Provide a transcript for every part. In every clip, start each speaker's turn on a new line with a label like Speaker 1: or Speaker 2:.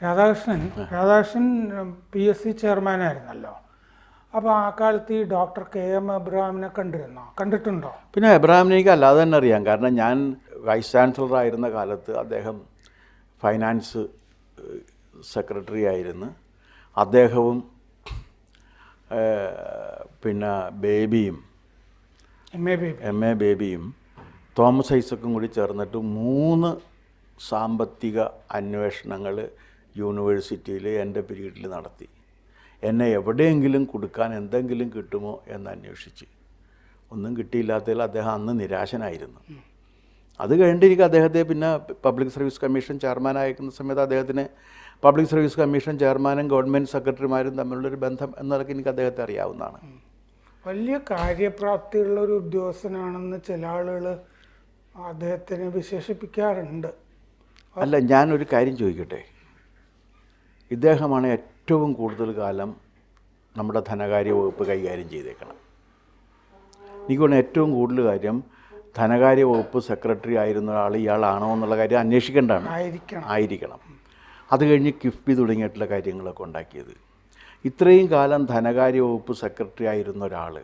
Speaker 1: Radhakrishnan PSC ചെയർമാനായിരുന്നല്ലോ. അപ്പോൾ ആ കാലത്ത് ഈ ഡോക്ടർ KM എബ്രഹാമിനെ കണ്ടിട്ടുണ്ടോ?
Speaker 2: പിന്നെ എബ്രഹാമിനെ എനിക്ക് അല്ലാതെ തന്നെ അറിയാം. കാരണം ഞാൻ വൈസ് ചാൻസലർ ആയിരുന്ന കാലത്ത് അദ്ദേഹം ഫൈനാൻസ് സെക്രട്ടറി ആയിരുന്നു. അദ്ദേഹവും പിന്നെ ബേബിയും MA ബേബിയും തോമസ് ഐസക്കും കൂടി ചേർന്നിട്ട് 3 സാമ്പത്തിക അന്വേഷണങ്ങൾ യൂണിവേഴ്സിറ്റിയിൽ എൻ്റെ പീരീഡിൽ നടത്തി. എന്നെ എവിടെയെങ്കിലും കൊടുക്കാൻ എന്തെങ്കിലും കിട്ടുമോ എന്ന് അന്വേഷിച്ച് ഒന്നും കിട്ടിയില്ലാത്തതിൽ അദ്ദേഹം അന്ന് നിരാശനായിരുന്നു. അത് കഴിഞ്ഞിട്ട് അദ്ദേഹത്തെ പിന്നെ പബ്ലിക് സർവീസ് കമ്മീഷൻ ചെയർമാൻ അയക്കുന്ന സമയത്ത് അദ്ദേഹത്തിന് പബ്ലിക് സർവീസ് കമ്മീഷൻ ചെയർമാനും ഗവൺമെൻറ് സെക്രട്ടറിമാരും തമ്മിലുള്ളൊരു ബന്ധം എന്നതൊക്കെ എനിക്ക് അദ്ദേഹത്തെ അറിയാവുന്നതാണ്.
Speaker 1: വലിയ കാര്യപ്രാപ്തിയുള്ള ഒരു ഉദ്യോഗസ്ഥനാണെന്ന് ചില ആളുകൾ അദ്ദേഹത്തിനെ വിശേഷിപ്പിക്കാറുണ്ട്.
Speaker 2: അല്ല, ഞാനൊരു കാര്യം ചോദിക്കട്ടെ. ഇദ്ദേഹമാണ് ഏറ്റവും കൂടുതൽ കാലം നമ്മുടെ ധനകാര്യ വകുപ്പ് കൈകാര്യം ചെയ്തേക്കണം. എനിക്ക് തോന്നുന്നു ഏറ്റവും കൂടുതൽ കാര്യം ധനകാര്യ വകുപ്പ് സെക്രട്ടറി ആയിരുന്ന ആൾ ഇയാളാണോ എന്നുള്ള കാര്യം അന്വേഷിക്കേണ്ടതാണ്. ആയിരിക്കണം. അത് കഴിഞ്ഞ് കിഫ്ബി തുടങ്ങിയിട്ടുള്ള കാര്യങ്ങളൊക്കെ ഉണ്ടാക്കിയത്. ഇത്രയും കാലം ധനകാര്യ വകുപ്പ് സെക്രട്ടറി ആയിരുന്ന ഒരാൾ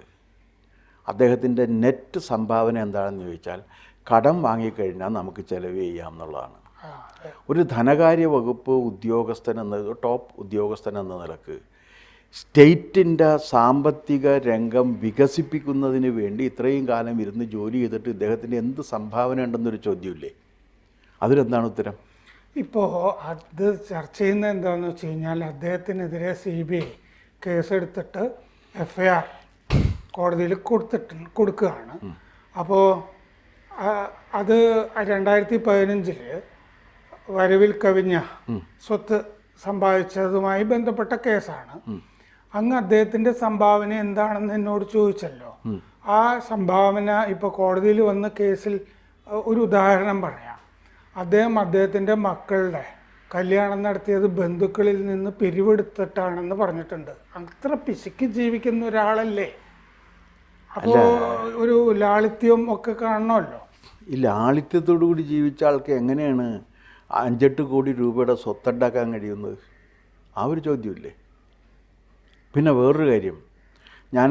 Speaker 2: അദ്ദേഹത്തിൻ്റെ നെറ്റ് സംഭാവന എന്താണെന്ന് ചോദിച്ചാൽ കടം വാങ്ങിക്കഴിഞ്ഞാൽ നമുക്ക് ചെലവ് ചെയ്യാം എന്നുള്ളതാണ്. ഒരു ധനകാര്യ വകുപ്പ് ഉദ്യോഗസ്ഥൻ എന്ന ടോപ്പ് ഉദ്യോഗസ്ഥൻ എന്ന നിലക്ക് സ്റ്റേറ്റിൻ്റെ സാമ്പത്തിക രംഗം വികസിപ്പിക്കുന്നതിന് വേണ്ടി ഇത്രയും കാലം ഇരുന്ന് ജോലി ചെയ്തിട്ട് ഇദ്ദേഹത്തിന് എന്ത് സംഭാവന ഉണ്ടെന്നൊരു ചോദ്യമില്ലേ? അതിലെന്താണ് ഉത്തരം?
Speaker 1: ഇപ്പോൾ അത് ചർച്ച ചെയ്യുന്നത് എന്താണെന്ന് വെച്ച് കഴിഞ്ഞാൽ അദ്ദേഹത്തിനെതിരെ CBI കേസെടുത്തിട്ട് FIR കോടതിയിൽ കൊടുക്കുകയാണ്. അപ്പോൾ അത് 2015 വരവിൽ കവിഞ്ഞ സ്വത്ത് സമ്പാദിച്ചതുമായി ബന്ധപ്പെട്ട കേസാണ്. അങ്ങ് അദ്ദേഹത്തിൻ്റെ സംഭാവന എന്താണെന്ന് എന്നോട് ചോദിച്ചല്ലോ. ആ സംഭാവന ഇപ്പോൾ കോടതിയിൽ വന്ന കേസിൽ ഒരു ഉദാഹരണം പറയാം. അദ്ദേഹത്തിൻ്റെ മക്കളുടെ കല്യാണം നടത്തിയത് ബന്ധുക്കളിൽ നിന്ന് പിരിവെടുത്തിട്ടാണെന്ന് പറഞ്ഞിട്ടുണ്ട്. അത്ര പിശുക്കി ജീവിക്കുന്ന ഒരാളല്ലേ? അപ്പോൾ ഒരു ലാളിത്യം ഒക്കെ കാണണമല്ലോ.
Speaker 2: ഈ ലാളിത്യത്തോടു കൂടി ജീവിച്ച ആൾക്ക് എങ്ങനെയാണ് 5-8 കോടി രൂപയുടെ സ്വത്തുണ്ടാക്കാൻ കഴിയുന്നത്? ആ ഒരു ചോദ്യമില്ലേ? പിന്നെ വേറൊരു കാര്യം, ഞാൻ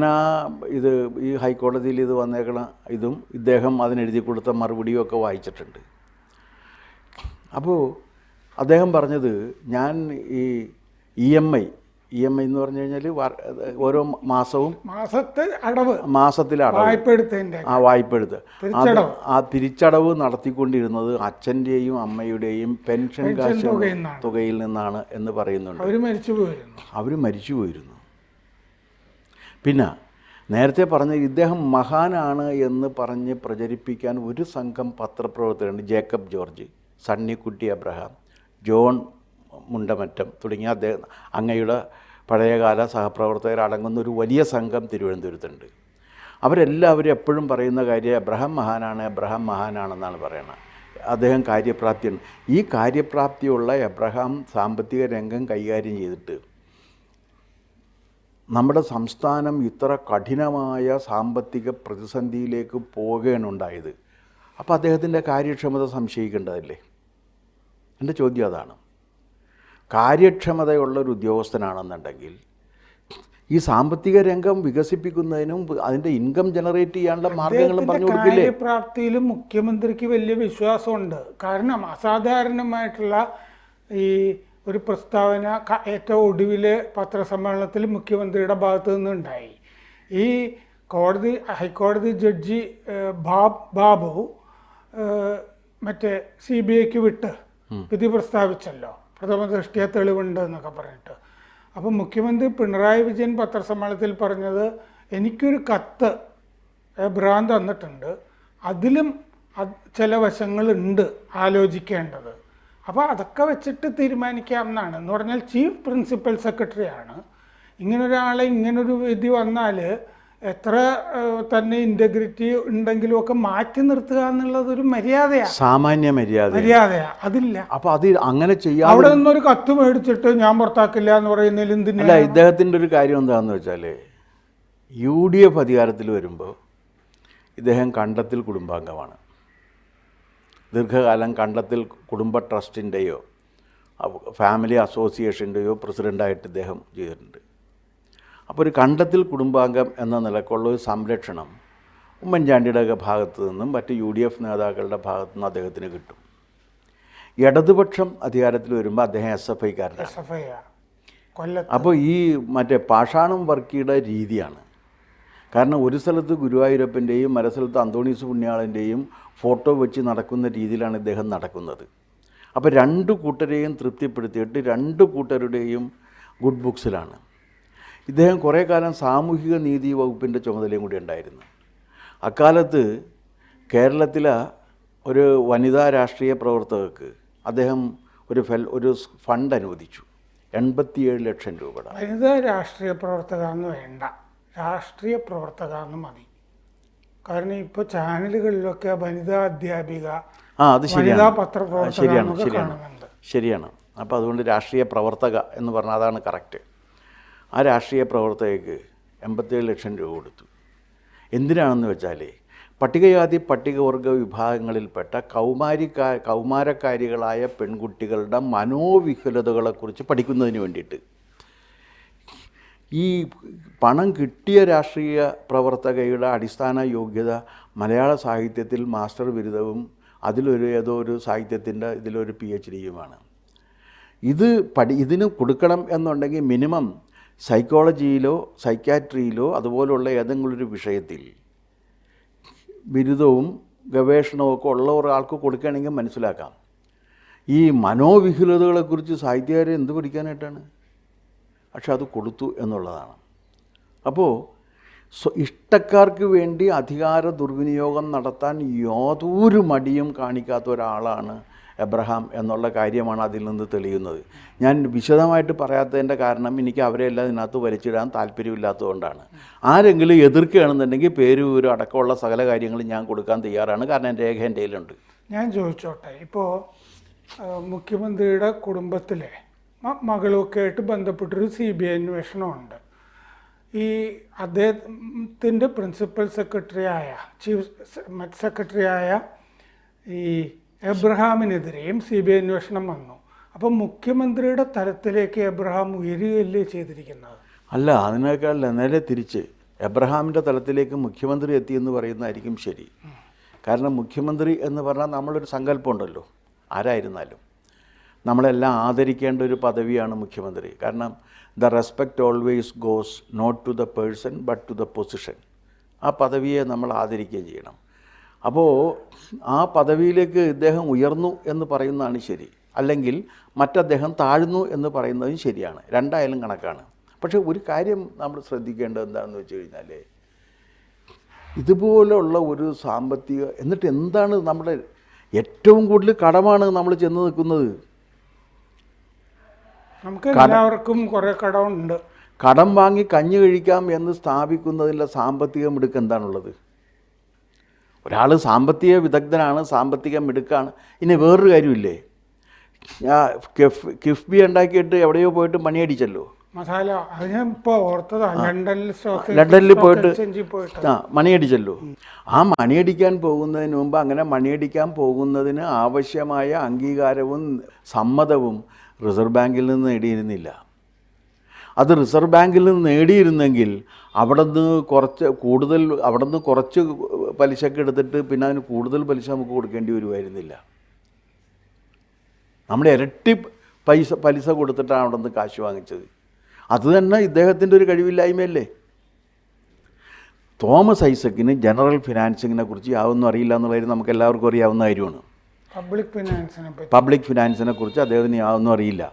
Speaker 2: ഈ ഹൈക്കോടതിയിൽ ഇത് വന്നേക്കണ ഇതും ഇദ്ദേഹം അതിനെഴുതി കൊടുത്ത മറുപടിയും ഒക്കെ വായിച്ചിട്ടുണ്ട്. അപ്പോൾ അദ്ദേഹം പറഞ്ഞത്, ഞാൻ ഈ EMI എന്ന് പറഞ്ഞു കഴിഞ്ഞാൽ ഓരോ മാസവും മാസത്തിലെ വായ്പെടുത്ത് ആ തിരിച്ചടവ് നടത്തിക്കൊണ്ടിരുന്നത് അച്ഛൻ്റെയും അമ്മയുടെയും പെൻഷൻ കാശ് തുകയിൽ നിന്നാണ് എന്ന് പറയുന്നുണ്ട്. അവർ മരിച്ചു പോയിരുന്നു. പിന്നെ നേരത്തെ പറഞ്ഞ ഇദ്ദേഹം മഹാനാണ് എന്ന് പറഞ്ഞ് പ്രചരിപ്പിക്കാൻ ഒരു സംഘം പത്രപ്രവർത്തകരുണ്ട്. ജേക്കബ് ജോർജ്, സണ്ണിക്കുട്ടി അബ്രഹാം, ജോൺ മുണ്ടമറ്റം തുടങ്ങിയ അങ്ങയുടെ പഴയകാല സഹപ്രവർത്തകർ അടങ്ങുന്ന ഒരു വലിയ സംഘം തിരുവനന്തപുരത്തുണ്ട്. അവരെല്ലാവരും എപ്പോഴും പറയുന്ന കാര്യം എബ്രഹാം മഹാനാണെന്നാണ് പറയുന്നത്. അദ്ദേഹം കാര്യപ്രാപ്തിയാണ്. ഈ കാര്യപ്രാപ്തിയുള്ള എബ്രഹാം സാമ്പത്തിക രംഗം കൈകാര്യം ചെയ്തിട്ട് നമ്മുടെ സംസ്ഥാനം ഇത്ര കഠിനമായ സാമ്പത്തിക പ്രതിസന്ധിയിലേക്ക് പോവുകയാണ് ഉണ്ടായത്. അപ്പോൾ അദ്ദേഹത്തിൻ്റെ കാര്യക്ഷമത സംശയിക്കേണ്ടതല്ലേ? എൻ്റെ ചോദ്യം അതാണ്. കാര്യക്ഷമതയുള്ളൊരു ഉദ്യോഗസ്ഥനാണെന്നുണ്ടെങ്കിൽ ഈ സാമ്പത്തിക രംഗം വികസിപ്പിക്കുന്നതിനും അതിൻ്റെ ഇൻകം ജനറേറ്റ് ചെയ്യാനുള്ള മാർഗങ്ങളും പറഞ്ഞു കൊടുക്കില്ലേ?
Speaker 1: കാര്യപ്രാപ്തിയിലും മുഖ്യമന്ത്രിക്ക് വലിയ വിശ്വാസമുണ്ട്. കാരണം അസാധാരണമായിട്ടുള്ള ഈ ഒരു പ്രസ്താവന ഏറ്റവും ഒടുവിലെ പത്രസമ്മേളനത്തിൽ മുഖ്യമന്ത്രിയുടെ ഭാഗത്തു നിന്നുണ്ടായി. ഈ ഹൈക്കോടതി ജഡ്ജി ബാബു മറ്റേ CBIക്ക് വിട്ട് വിധി പ്രസ്താവിച്ചല്ലോ, പ്രഥമ ദൃഷ്ടിയ തെളിവുണ്ട് എന്നൊക്കെ പറഞ്ഞിട്ട്. അപ്പം മുഖ്യമന്ത്രി പിണറായി വിജയൻ പത്രസമ്മേളനത്തിൽ പറഞ്ഞത്, എനിക്കൊരു കത്ത് എബ്രഹാം തന്നിട്ടുണ്ട്, അതിലും ചില വശങ്ങളുണ്ട് ആലോചിക്കേണ്ടത്, അപ്പോൾ അതൊക്കെ വെച്ചിട്ട് തീരുമാനിക്കാം എന്നാണ്. എന്ന് പറഞ്ഞാൽ ചീഫ് പ്രിൻസിപ്പൽ സെക്രട്ടറിയാണ്. ഇങ്ങനൊരാളെ ഇങ്ങനൊരു വിധി വന്നാൽ എത്ര തന്നെ ഇൻറ്റഗ്രിറ്റി ഉണ്ടെങ്കിലും ഒക്കെ മാറ്റി നിർത്തുക എന്നുള്ളത് ഒരു മര്യാദയാണ്,
Speaker 2: സാമാന്യ
Speaker 1: മര്യാദയാണ്. അതില്ല.
Speaker 2: അപ്പോൾ അത് അങ്ങനെ ചെയ്യാം.
Speaker 1: അവിടെ നിന്നൊരു കത്ത് മേടിച്ചിട്ട് ഞാൻ പുറത്താക്കില്ല എന്ന് പറയുന്നതിൽ എന്തിനാ?
Speaker 2: അല്ല, ഇദ്ദേഹത്തിൻ്റെ ഒരു കാര്യം എന്താണെന്ന് വെച്ചാൽ UDF അധികാരത്തിൽ വരുമ്പോൾ ഇദ്ദേഹം കണ്ടത്തിൽ കുടുംബാംഗമാണ്. ദീർഘകാലം കണ്ടത്തിൽ കുടുംബ ട്രസ്റ്റിൻ്റെയോ ഫാമിലി അസോസിയേഷൻ്റെയോ പ്രസിഡൻ്റായിട്ട് ഇദ്ദേഹം ചെയ്തിട്ടുണ്ട്. അപ്പോൾ ഒരു കണ്ടത്തിൽ കുടുംബാംഗം എന്ന നിലക്കുള്ള ഒരു സംരക്ഷണം ഉമ്മൻചാണ്ടിയുടെ ഭാഗത്തു നിന്നും മറ്റ് UDF നേതാക്കളുടെ ഭാഗത്തു നിന്നും അദ്ദേഹത്തിന് കിട്ടും. ഇടതുപക്ഷം അധികാരത്തിൽ വരുമ്പോൾ അദ്ദേഹം SFIക്കാരനാണ്. അപ്പോൾ ഈ മറ്റേ പാഷാണം വർക്കിയുടെ രീതിയാണ്. കാരണം ഒരു സ്ഥലത്ത് ഗുരുവായൂരപ്പൻ്റെയും മറ്റേ സ്ഥലത്ത് അന്തോണീസ് പുണ്യാളൻ്റെയും ഫോട്ടോ വെച്ച് നടക്കുന്ന രീതിയിലാണ് ഇദ്ദേഹം നടക്കുന്നത്. അപ്പോൾ രണ്ട് കൂട്ടരെയും തൃപ്തിപ്പെടുത്തിയിട്ട് രണ്ട് കൂട്ടരുടെയും ഗുഡ് ബുക്സിലാണ്. ഇദ്ദേഹം കുറേ കാലം സാമൂഹിക നീതി വകുപ്പിൻ്റെ ചുമതലയും കൂടി ഉണ്ടായിരുന്നു. അക്കാലത്ത് കേരളത്തിലെ ഒരു വനിതാ രാഷ്ട്രീയ പ്രവർത്തകർക്ക് അദ്ദേഹം ഒരു ഫണ്ട് അനുവദിച്ചു, 87 ലക്ഷം രൂപയുടെ.
Speaker 1: വനിതാ രാഷ്ട്രീയ പ്രവർത്തക എന്ന് വേണ്ട, രാഷ്ട്രീയ പ്രവർത്തക എന്ന് മതി. കാരണം ഇപ്പോൾ ചാനലുകളിലൊക്കെ വനിതാ അധ്യാപിക,
Speaker 2: അത് ശരിയാണ്,
Speaker 1: പത്രപ്രവർത്തക
Speaker 2: ശരിയാണ്. അപ്പോൾ അതുകൊണ്ട് രാഷ്ട്രീയ പ്രവർത്തക എന്ന് പറഞ്ഞാൽ അതാണ് കറക്റ്റ്. ആ രാഷ്ട്രീയ പ്രവർത്തകയ്ക്ക് 87 ലക്ഷം രൂപ കൊടുത്തു. എന്തിനാണെന്ന് വെച്ചാൽ പട്ടികജാതി പട്ടികവർഗ വിഭാഗങ്ങളിൽപ്പെട്ട കൗമാരക്കാരികളായ പെൺകുട്ടികളുടെ മനോവിഹുലതകളെക്കുറിച്ച് പഠിക്കുന്നതിന് വേണ്ടിയിട്ട്. ഈ പണം കിട്ടിയ രാഷ്ട്രീയ പ്രവർത്തകയുടെ അടിസ്ഥാന യോഗ്യത മലയാള സാഹിത്യത്തിൽ മാസ്റ്റർ ബിരുദവും ഏതോ ഒരു സാഹിത്യത്തിൻ്റെ ഇതിലൊരു PhDയുമാണ്. ഇതിന് കൊടുക്കണം എന്നുണ്ടെങ്കിൽ മിനിമം സൈക്കോളജിയിലോ സൈക്യാട്രിയിലോ അതുപോലുള്ള ഏതെങ്കിലും ഒരു വിഷയത്തിൽ ബിരുദവും ഗവേഷണവും ഒക്കെ ഉള്ള ഒരാൾക്ക് കൊടുക്കുകയാണെങ്കിൽ മനസ്സിലാക്കാം. ഈ മനോവിഹുലതകളെക്കുറിച്ച് സാഹിത്യകാരെ എന്ത് പഠിക്കാനായിട്ടാണ്? പക്ഷെ അത് കൊടുത്തു എന്നുള്ളതാണ്. അപ്പോൾ ഇഷ്ടക്കാർക്ക് വേണ്ടി അധികാര ദുർവിനിയോഗം നടത്താൻ യാതൊരു മടിയും കാണിക്കാത്ത ഒരാളാണ് എബ്രഹാം എന്നുള്ള കാര്യമാണ് അതിൽ നിന്ന് തെളിയുന്നത്. ഞാൻ വിശദമായിട്ട് പറയാത്തതിൻ്റെ കാരണം എനിക്ക് അവരെല്ലാം ഇതിനകത്ത് വലിച്ചിടാൻ താല്പര്യമില്ലാത്തതുകൊണ്ടാണ്. ആരെങ്കിലും എതിർക്കുകയാണെന്നുണ്ടെങ്കിൽ പേര് വിവരം അടക്കമുള്ള സകല കാര്യങ്ങളും ഞാൻ കൊടുക്കാൻ തയ്യാറാണ്. കാരണം എൻ്റെ രേഖ എൻ്റെ കയ്യിലുണ്ട്.
Speaker 1: ഞാൻ ചോദിച്ചോട്ടെ, ഇപ്പോൾ മുഖ്യമന്ത്രിയുടെ കുടുംബത്തിലെ മകളുമൊക്കെ ആയിട്ട് ബന്ധപ്പെട്ടൊരു CBI അന്വേഷണമുണ്ട്. ഈ അദ്ദേഹത്തിൻ്റെ പ്രിൻസിപ്പൽ സെക്രട്ടറിയായ ചീഫ് സെക്രട്ടറിയായ ഈ എബ്രഹാമിനെതിരെയും CBI അന്വേഷണം വന്നു. അപ്പം മുഖ്യമന്ത്രിയുടെ തലത്തിലേക്ക് എബ്രഹാം ഉയരുകയല്ലേ ചെയ്തിരിക്കുന്നത്?
Speaker 2: അല്ല, അതിനേക്കാൾ നേരെ തിരിച്ച് എബ്രഹാമിൻ്റെ തലത്തിലേക്ക് മുഖ്യമന്ത്രി എത്തിയെന്ന് പറയുന്നതായിരിക്കും ശരി. കാരണം മുഖ്യമന്ത്രി എന്ന് പറഞ്ഞാൽ നമ്മളൊരു സങ്കല്പമുണ്ടല്ലോ, ആരായിരുന്നാലും നമ്മളെല്ലാം ആദരിക്കേണ്ട ഒരു പദവിയാണ് മുഖ്യമന്ത്രി. കാരണം the respect always goes not to the person but to the position. ആ പദവിയെ നമ്മൾ ആദരിക്കുകയും ചെയ്യണം. അപ്പോൾ ആ പദവിയിലേക്ക് ഇദ്ദേഹം ഉയർന്നു എന്ന് പറയുന്നതാണ് ശരി, അല്ലെങ്കിൽ മറ്റദ്ദേഹം താഴ്ന്നു എന്ന് പറയുന്നതും ശരിയാണ്. രണ്ടായാലും കണക്കാണ്. പക്ഷേ ഒരു കാര്യം നമ്മൾ ശ്രദ്ധിക്കേണ്ടത് എന്താണെന്ന് വെച്ച് കഴിഞ്ഞാൽ, ഇതുപോലുള്ള ഒരു സാമ്പത്തിക, എന്നിട്ട് എന്താണ് നമ്മുടെ ഏറ്റവും കൂടുതൽ കടമാണ് നമ്മൾ ചെന്ന് നിൽക്കുന്നത്.
Speaker 1: നമുക്ക് എല്ലാവർക്കും കുറേ കടമുണ്ട്.
Speaker 2: കടം വാങ്ങി കഞ്ഞി കഴിക്കാം എന്ന് സ്ഥാപിക്കുന്നതിൻ്റെ സാമ്പത്തിക മിടുക്ക് എന്താണുള്ളത്? ഒരാൾ സാമ്പത്തിക വിദഗ്ധനാണ്, സാമ്പത്തിക മിടുക്കാണ്. ഇനി വേറൊരു കാര്യമില്ലേ, കിഫ്ബി ഉണ്ടാക്കിയിട്ട് എവിടെയോ പോയിട്ട് മണിയടിച്ചല്ലോ.
Speaker 1: മസാല അത് ഞാൻ ഇപ്പോൾ ഓർത്തതാ,
Speaker 2: ലണ്ടനിൽ പോയിട്ട് മണിയടിച്ചല്ലോ. ആ മണിയടിക്കാൻ പോകുന്നതിന് മുമ്പ് അങ്ങനെ മണിയടിക്കാൻ പോകുന്നതിന് ആവശ്യമായ അംഗീകാരവും സമ്മതവും റിസർവ് ബാങ്കിൽ നിന്ന് നേടിയിരുന്നില്ല. അത് റിസർവ് ബാങ്കിൽ നിന്ന് നേടിയിരുന്നെങ്കിൽ അവിടെ നിന്ന് കുറച്ച് പലിശക്ക് എടുത്തിട്ട് പിന്നെ അതിന് കൂടുതൽ പലിശ നമുക്ക് കൊടുക്കേണ്ടി വരുമായിരുന്നില്ല. നമ്മൾ ഇരട്ടി പലിശ കൊടുത്തിട്ടാണ് അവിടെ നിന്ന് കാശ് വാങ്ങിച്ചത്. അത് തന്നെ ഇദ്ദേഹത്തിൻ്റെ ഒരു കഴിവില്ലായ്മയല്ലേ. തോമസ് ഐസക്കിന് ജനറൽ ഫിനാൻസിങ്ങിനെ കുറിച്ച് യാതൊന്നും അറിയില്ല എന്നുള്ള കാര്യം നമുക്ക് എല്ലാവർക്കും അറിയാവുന്ന കാര്യമാണ്. പബ്ലിക് ഫിനാൻസിനെ കുറിച്ച് അദ്ദേഹത്തിന് യാതൊന്നും അറിയില്ല.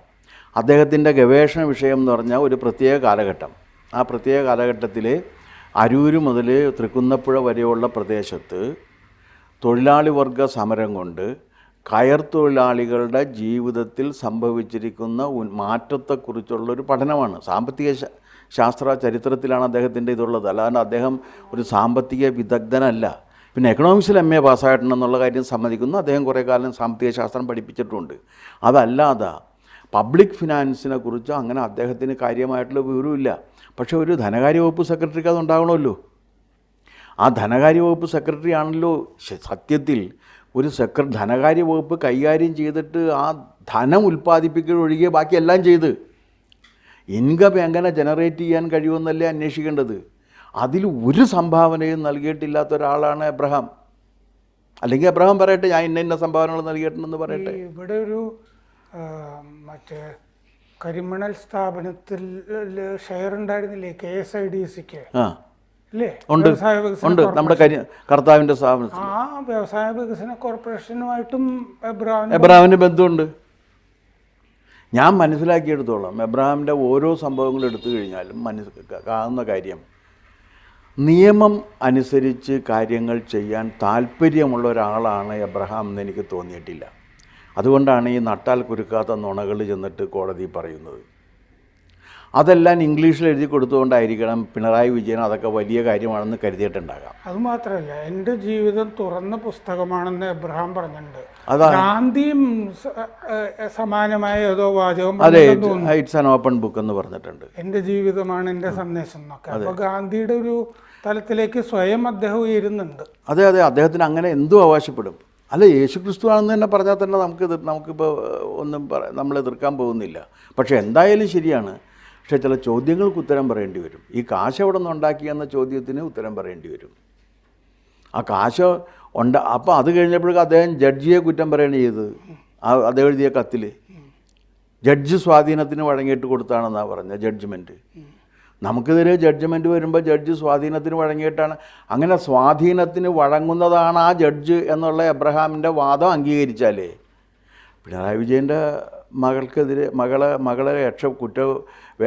Speaker 2: അദ്ദേഹത്തിൻ്റെ ഗവേഷണ വിഷയം എന്ന് പറഞ്ഞാൽ ഒരു പ്രത്യേക കാലഘട്ടം. ആ പ്രത്യേക കാലഘട്ടത്തിൽ അരൂര് മുതൽ തൃക്കുന്നപ്പുഴ വരെയുള്ള പ്രദേശത്ത് തൊഴിലാളി വർഗ സമരം കൊണ്ട് കയർ തൊഴിലാളികളുടെ ജീവിതത്തിൽ സംഭവിച്ചിരിക്കുന്ന മാറ്റത്തെക്കുറിച്ചുള്ളൊരു പഠനമാണ്. സാമ്പത്തിക ശാസ്ത്ര ചരിത്രത്തിലാണ് അദ്ദേഹത്തിൻ്റെ ഇതുള്ളത്. അല്ലാതെ അദ്ദേഹം ഒരു സാമ്പത്തിക വിദഗ്ധനല്ല. പിന്നെ എക്കണോമിക്സിൽ MA പാസ്സായിട്ടുണ്ടെന്നുള്ള കാര്യം സമ്മതിക്കുന്നു. അദ്ദേഹം കുറേ കാലം സാമ്പത്തിക ശാസ്ത്രം പഠിപ്പിച്ചിട്ടുണ്ട്. അതല്ലാതെ പബ്ലിക് ഫിനാൻസിനെ കുറിച്ച് അങ്ങനെ അദ്ദേഹത്തിന് കാര്യമായിട്ടുള്ള വിവരമില്ല. പക്ഷേ ഒരു ധനകാര്യ വകുപ്പ് സെക്രട്ടറിക്ക് അതുണ്ടാകണമല്ലോ. ആ ധനകാര്യ വകുപ്പ് സെക്രട്ടറി ആണല്ലോ സത്യത്തിൽ ഒരു ധനകാര്യ വകുപ്പ് കൈകാര്യം ചെയ്തിട്ട് ആ ധനം ഉൽപ്പാദിപ്പിക്കൽ ഒഴികെ ബാക്കി എല്ലാം ചെയ്ത് ഇൻകം എങ്ങനെ ജനറേറ്റ് ചെയ്യാൻ കഴിയുമെന്നല്ലേ അന്വേഷിക്കേണ്ടത്. അതിൽ ഒരു സംഭാവനയും നൽകിയിട്ടില്ലാത്ത ഒരാളാണ് എബ്രഹാം. അല്ലെങ്കിൽ എബ്രഹാം പറയട്ടെ, ഞാൻ ഇന്ന സംഭാവനകൾ നൽകിയിട്ടുണ്ടെന്ന് പറയട്ടെ.
Speaker 1: ഇവിടെ ഒരു മറ്റേ കരിമണൽ സ്ഥാപനത്തിൽ ഷെയർ ഉണ്ടായിരുന്നില്ലേ KSIDCക്ക്? അല്ലേ?
Speaker 2: ഉണ്ട്, നമ്മുടെ കർത്താവിൻ്റെ സ്ഥാപനത്തിൽ.
Speaker 1: ആ വ്യവസായ വികസന കോർപ്പറേഷനുമായിട്ടും
Speaker 2: എബ്രഹാമിന് ബന്ധമുണ്ട്. ഞാൻ മനസ്സിലാക്കിയെടുത്തോളം എബ്രഹാമിൻ്റെ ഓരോ സംഭവങ്ങളും എടുത്തു കഴിഞ്ഞാലും കാണുന്ന കാര്യം, നിയമം അനുസരിച്ച് കാര്യങ്ങൾ ചെയ്യാൻ താല്പര്യമുള്ള ഒരാളാണ് എബ്രഹാം എന്ന് എനിക്ക് തോന്നിയിട്ടില്ല. അതുകൊണ്ടാണ് ഈ നട്ടാൽ കുരുക്കാത്ത നുണകൾ ചെന്നിട്ട് കോടതി പറയുന്നത്. അതെല്ലാം ഇംഗ്ലീഷിൽ എഴുതി കൊടുത്തുകൊണ്ടായിരിക്കണം പിണറായി വിജയൻ അതൊക്കെ വലിയ കാര്യമാണെന്ന് കരുതിയിട്ടുണ്ടാകാം.
Speaker 1: അതുമാത്രമല്ല, എൻ്റെ ജീവിതം തുറന്ന പുസ്തകമാണെന്ന് എബ്രഹാം പറഞ്ഞിട്ടുണ്ട്.
Speaker 2: ഗാന്ധിയും
Speaker 1: സമാനമായ ഏതോ വാചകം,
Speaker 2: അതെ, ഇറ്റ്സ് ആൻ ഓപ്പൺ ബുക്ക് എന്ന് പറഞ്ഞിട്ടുണ്ട്.
Speaker 1: എൻ്റെ ജീവിതമാണ് എൻ്റെ സന്ദേശം എന്നൊക്കെ. അപ്പോൾ ഗാന്ധിയുടെ ഒരു തലത്തിലേക്ക് സ്വയം അദ്ദേഹം ഉയരുന്നുണ്ട്.
Speaker 2: അതെ, അദ്ദേഹത്തിന് അങ്ങനെ എന്തും അവകാശപ്പെടും. അല്ല, യേശുക്രിസ്തു ആണെന്ന് തന്നെ പറഞ്ഞാൽ തന്നെ നമുക്കിപ്പോൾ ഒന്നും നമ്മൾ എതിർക്കാൻ പോകുന്നില്ല. പക്ഷേ എന്തായാലും ശരിയാണ്. പക്ഷേ ചില ചോദ്യങ്ങൾക്ക് ഉത്തരം പറയേണ്ടി വരും. ഈ കാശ് എവിടെ നിന്ന് ഉണ്ടാക്കിയെന്ന ചോദ്യത്തിന് ഉത്തരം പറയേണ്ടി വരും. ആ കാശ് അപ്പോൾ അത് കഴിഞ്ഞപ്പോഴേക്കും അദ്ദേഹം ജഡ്ജിയെ കുറ്റം പറയുകയാണ് ചെയ്തത്. അദ്ദേഹം എഴുതിയ കത്തിൽ ജഡ്ജ് സ്വാധീനത്തിന് വഴങ്ങിയിട്ട് കൊടുത്താണെന്നാണ് പറഞ്ഞത്. ജഡ്ജ്മെൻറ്റ് നമുക്കെതിരെ ജഡ്ജ്മെൻറ്റ് വരുമ്പോൾ ജഡ്ജ് സ്വാധീനത്തിന് വഴങ്ങിയിട്ടാണ്. അങ്ങനെ സ്വാധീനത്തിന് വഴങ്ങുന്നതാണ് ആ ജഡ്ജ് എന്നുള്ള എബ്രഹാമിൻ്റെ വാദം അംഗീകരിച്ചാലേ പിണറായി വിജയൻ്റെ മകൾക്കെതിരെ മകളെ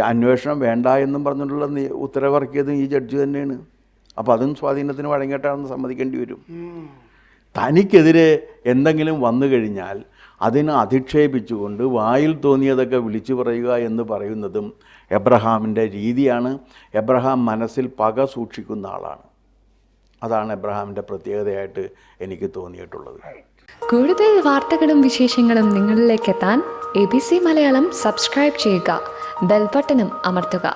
Speaker 2: അന്വേഷണം വേണ്ട എന്നും പറഞ്ഞിട്ടുള്ള ഉത്തരവിറക്കിയതും ഈ ജഡ്ജ് തന്നെയാണ്. അപ്പോൾ അതും സ്വാധീനത്തിന് വഴങ്ങിയിട്ടാണെന്ന് സമ്മതിക്കേണ്ടി വരും. തനിക്കെതിരെ എന്തെങ്കിലും വന്നു കഴിഞ്ഞാൽ അതിനെ അധിക്ഷേപിച്ചുകൊണ്ട് വായിൽ തോന്നിയതൊക്കെ വിളിച്ചു പറയുക എന്ന് പറയുന്നതും എബ്രഹാമിൻ്റെ രീതിയാണ്. എബ്രഹാം മനസ്സിൽ പക സൂക്ഷിക്കുന്ന ആളാണ്. അതാണ് എബ്രഹാമിൻ്റെ പ്രത്യേകതയായിട്ട് എനിക്ക് തോന്നിയിട്ടുള്ളത്.
Speaker 3: കൂടുതൽ വാർത്തകളും വിശേഷങ്ങളും നിങ്ങളിലേക്ക് എത്താൻ ABC മലയാളം സബ്സ്ക്രൈബ് ചെയ്യുക, ബെൽ ബട്ടണും അമർത്തുക.